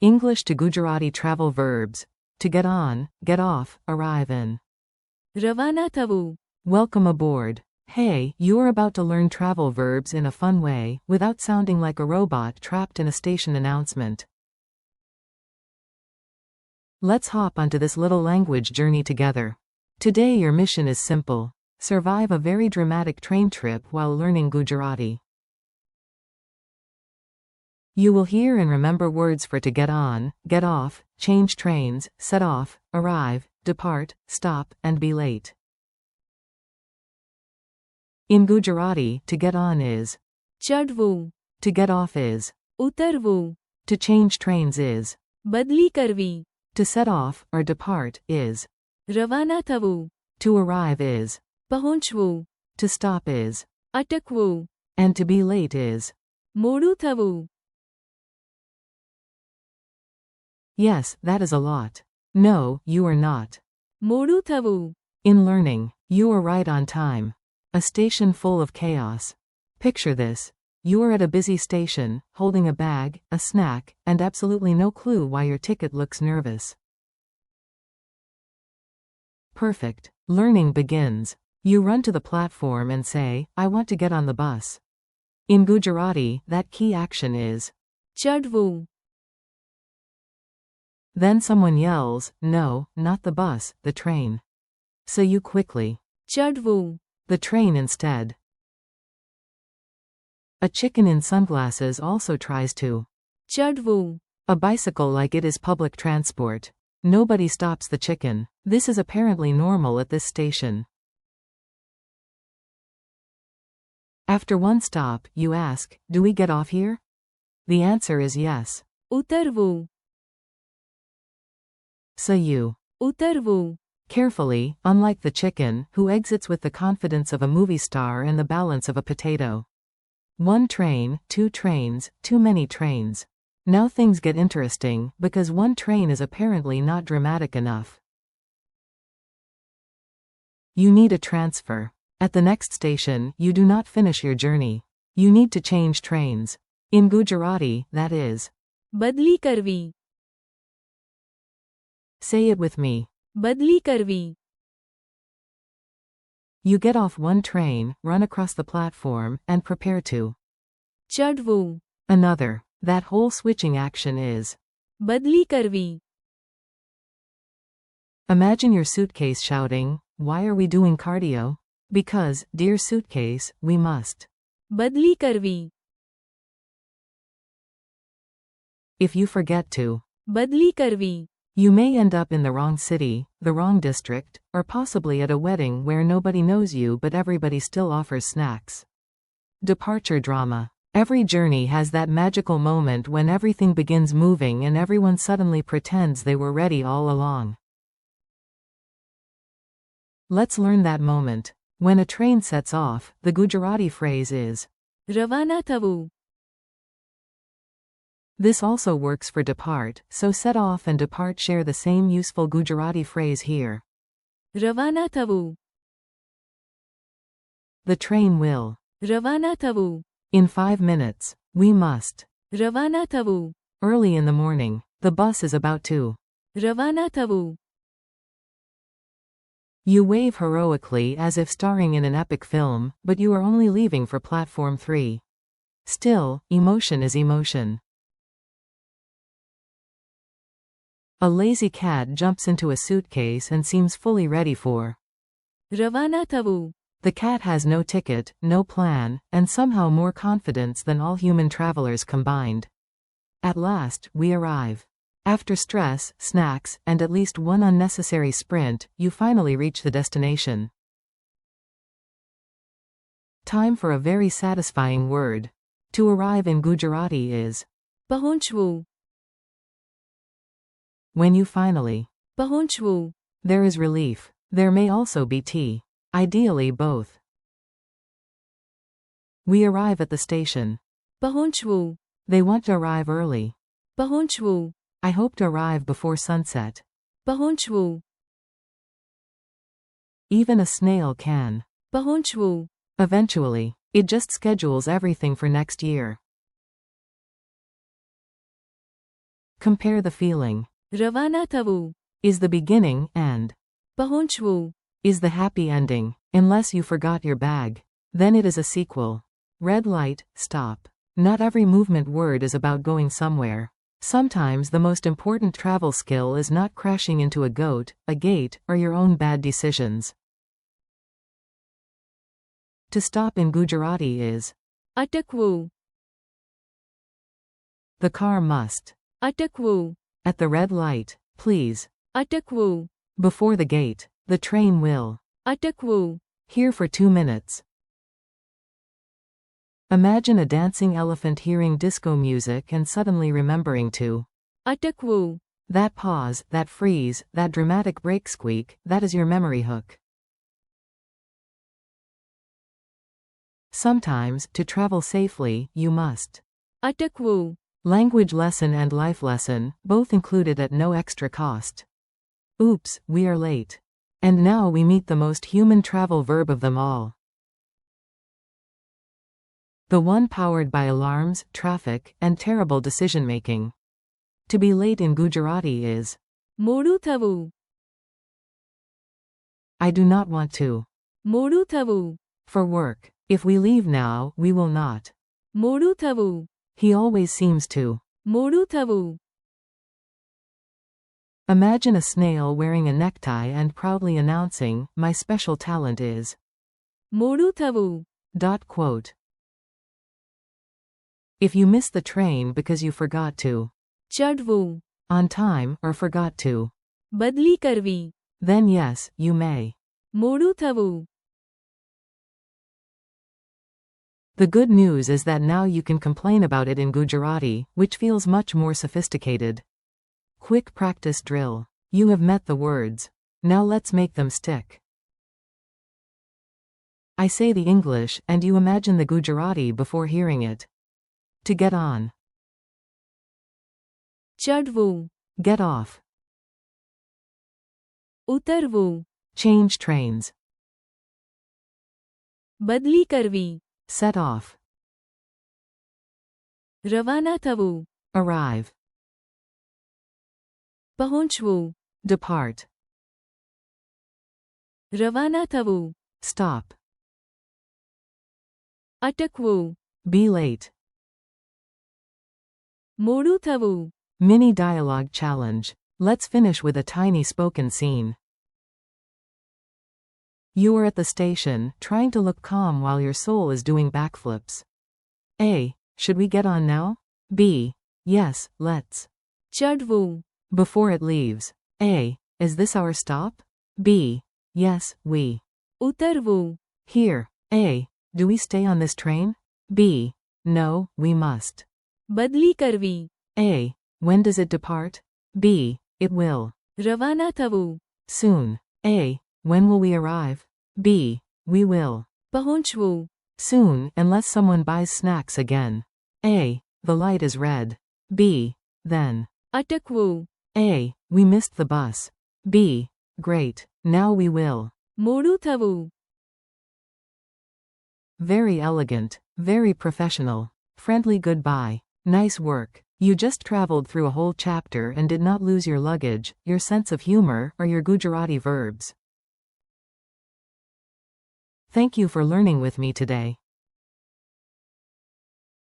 English to Gujarati travel verbs. To get on, get off, arrive in. રવાના થવું. Welcome aboard. Hey, you're about to learn travel verbs in a fun way, without sounding like a robot trapped in a station announcement. Let's hop onto this little language journey together. Today your mission is simple. Survive a very dramatic train trip while learning Gujarati. You will hear and remember words for to get on, get off, change trains, set off, arrive, depart, stop, and be late. In Gujarati, to get on is ચડવું. to get off is ઉતરવું. to change trains is બદલી કરવી. to set off or depart is રવાના થવું. to arrive is પહોંચવું. to stop is અટકવું. and to be late is મોડું થવું. Yes, that is a lot. No, you are not. મોડું થવું. In learning, you are right on time. A station full of chaos. Picture this. You are at a busy station, holding a bag, a snack, and absolutely no clue why your ticket looks nervous. Perfect. Learning begins. You run to the platform and say, I want to get on the bus. In Gujarati, that key action is ચડવું. Then someone yells, no, not the bus, the train. So you quickly ચડવું. the train instead. A chicken in sunglasses also tries to ચડવું. a bicycle like it is public transport. Nobody stops the chicken. This is apparently normal at this station. After one stop, you ask, do we get off here? The answer is yes. ઉતરવું. So you ઉતરવું. carefully, unlike the chicken, who exits with the confidence of a movie star and the balance of a potato. One train, two trains, too many trains. Now things get interesting, because one train is apparently not dramatic enough. You need a transfer. At the next station, you do not finish your journey. You need to change trains. In Gujarati, that is બદલી કરવી. say it with me. બદલી કરવી. You get off one train, run across the platform, and prepare to ચડવું. another. That whole switching action is બદલી કરવી. Imagine your suitcase shouting, why are we doing cardio? Because, dear suitcase, we must. બદલી કરવી. If you forget to, બદલી કરવી. you may end up in the wrong city, the wrong district, or possibly at a wedding where nobody knows you but everybody still offers snacks. Departure drama. Every journey has that magical moment when everything begins moving and everyone suddenly pretends they were ready all along. Let's learn that moment. When a train sets off, the Gujarati phrase is રવાના થવું. This also works for depart, so set off and depart share the same useful Gujarati phrase here. રવાના થવું. The train will. રવાના થવું. In 5 minutes. We must. રવાના થવું. Early in the morning. The bus is about to. રવાના થવું. You wave heroically as if starring in an epic film, but you are only leaving for platform 3. Still, emotion is emotion. A lazy cat jumps into a suitcase and seems fully ready for. રવાના થવું. The cat has no ticket, no plan, and somehow more confidence than all human travelers combined. At last, we arrive. After stress, snacks, and at least one unnecessary sprint, you finally reach the destination. Time for a very satisfying word. To arrive in Gujarati is પહોંચવું. when you finally. પહોંચવું. There is relief. There may also be tea. Ideally both. We arrive at the station. પહોંચવું. They want to arrive early. પહોંચવું. I hope to arrive before sunset. પહોંચવું. Even a snail can. પહોંચવું. Eventually. It just schedules everything for next year. Compare the feeling. રવાના થવું. Is the beginning, and પહોંચવું. is the happy ending, unless you forgot your bag. Then it is a sequel. Red light, stop. Not every movement word is about going somewhere. Sometimes the most important travel skill is not crashing into a goat, a gate, or your own bad decisions. To stop in Gujarati is અટકવું. the car must. અટકવું. At the red light, please. અટકવું. Before the gate, the train will. અટકવું. Here for 2 minutes. Imagine a dancing elephant hearing disco music and suddenly remembering to. અટકવું. That pause, that freeze, that dramatic brake squeak, that is your memory hook. Sometimes, to travel safely, you must. અટકવું. Language lesson and life lesson, both included at no extra cost. Oops, we are late. And now we meet the most human travel verb of them all. The one powered by alarms, traffic, and terrible decision-making. To be late in Gujarati is મોડું થવું. I do not want to. મોડું થવું. For work. If we leave now, we will not. મોડું થવું. He always seems to. મોડું થવું. Imagine a snail wearing a necktie and proudly announcing, my special talent is. મોડું થવું. Quote. If you miss the train because you forgot to. ચડવું. On time, or forgot to. બદલી કરવી. Then yes, you may. મોડું થવું. The good news is that now you can complain about it in Gujarati, which feels much more sophisticated. Quick practice drill. You have met the words. Now let's make them stick. I say the English, and you imagine the Gujarati before hearing it. To get on. ચડવું. Get off. ઉતરવું. Change trains. બદલી કરવી. Set off. રવાના થવું. Arrive. પહોંચવું. Depart. રવાના થવું. Stop. અટકવું. Be late. મોડું થવું. Mini dialogue challenge. Let's finish with a tiny spoken scene. You are at the station, trying to look calm while your soul is doing backflips. A. Should we get on now? B. Yes, let's. ચડવું. Before it leaves. A. Is this our stop? B. Yes, we. ઉતરવું. Here. A. Do we stay on this train? B. No, we must. બદલી કરવી. A. When does it depart? B. It will. રવાના થવું. Soon. A. When will we arrive? B. We will. પહોંચવું. Soon, unless someone buys snacks again. A. The light is red. B. Then. અટકવું. A. We missed the bus. B. Great. Now we will. મોડું થવું. Very elegant. Very professional. Friendly goodbye. Nice work. You just traveled through a whole chapter and did not lose your luggage, your sense of humor, or your Gujarati verbs. Thank you for learning with me today.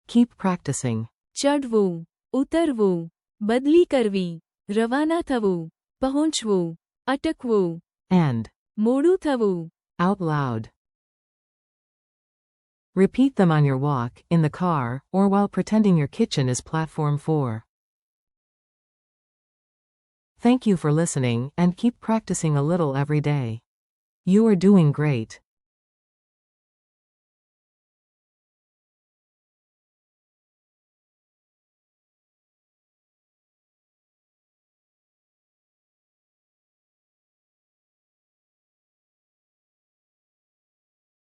Keep practicing. ચડવું. ઉતરવું. બદલી કરવી. રવાના થવું. પહોંચવું. અટકવું. And. મોડું થવું. Out loud. Repeat them on your walk, in the car, or while pretending your kitchen is platform 4. Thank you for listening, and keep practicing a little every day. You are doing great.